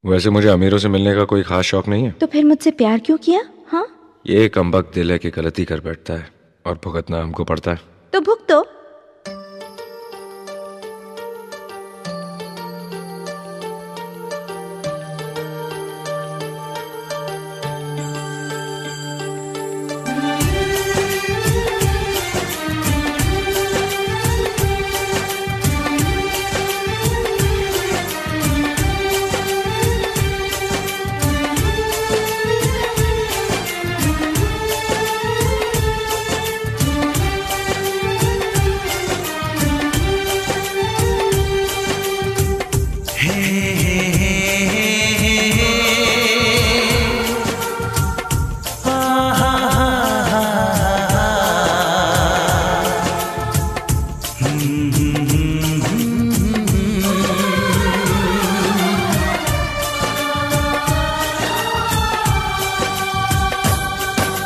वैसे मुझे अमीरों से मिलने का कोई खास शौक नहीं है। तो फिर मुझसे प्यार क्यों किया? हाँ, ये कमबख्त दिल है कि गलती कर बैठता है और भुगतना हमको पड़ता है। तो भुगतो।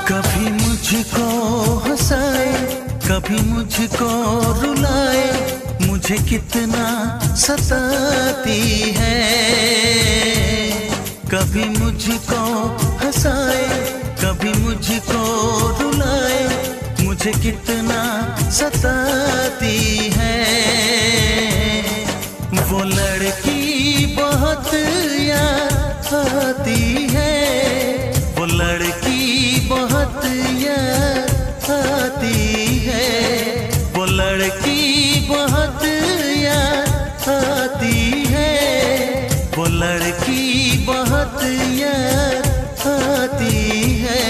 कभी मुझको हंसाए, कभी मुझको रुलाए, मुझे कितना सताती है। कभी मुझको हंसाए, कभी मुझको रुलाए, मुझे कितना सताती है। वो लड़की बहुत याद आती है, वो लड़की बहुत याद आती है, वो लड़की बहुत याद आती है, वो लड़की बहुत याद आती है।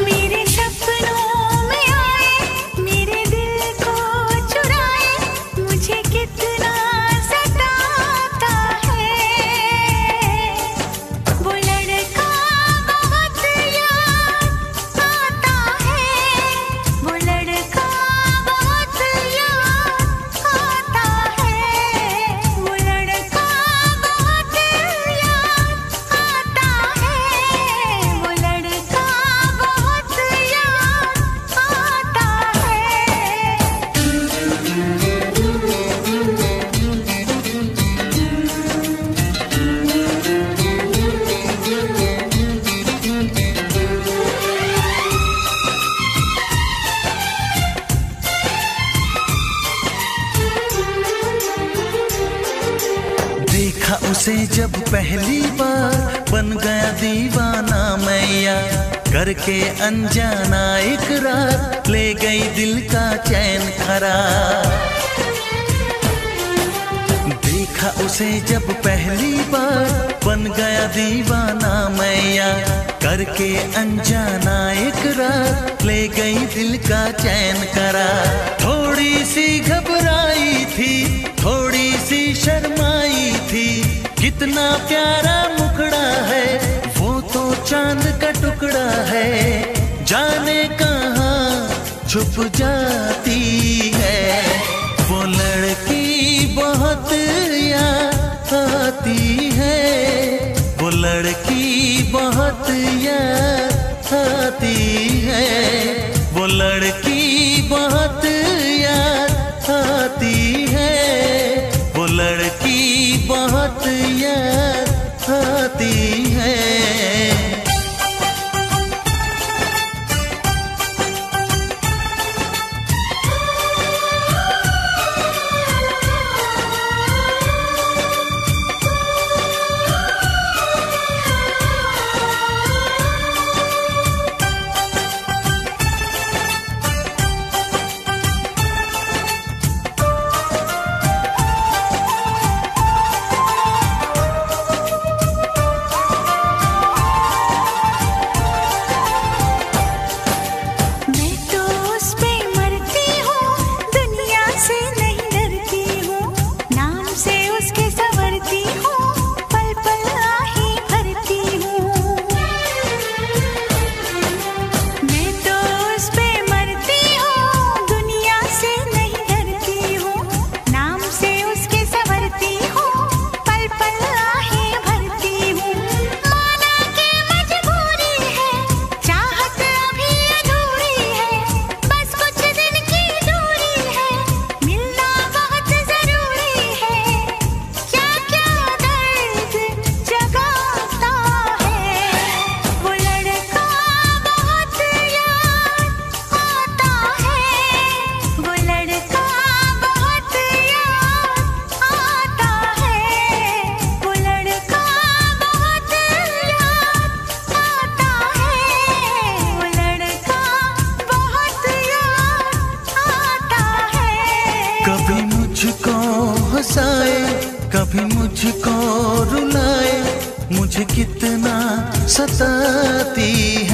मेरे सपनों में आए, मेरे दिल को चुराए, मुझे कितना सताता है। वो लड़का बहुत याद आता है, वो लड़का बहुत याद आता है, वो लड़का बहुत याद आता है, वो लड़का बहुत याद आता देखा उसे जब पहली बार, बन गया दीवाना मैया, करके अनजाना इकरार, ले गई दिल का चैन करार। देखा उसे जब पहली बार, बन गया दीवाना मैया, करके अनजाना इकरार, ले गई दिल का चैन करार। थोड़ी सी घबराई थी, थोड़ी सी शर्माई थी, कितना प्यारा मुखड़ा है, वो तो चांद का टुकड़ा है, जाने कहाँ छुप जाती है। वो लड़की बहुत याद आती है, वो लड़की बहुत याद आती है, वो लड़की बहुत याद आती है, वो लड़की बहुत याद आती है। मुझे कितना सताती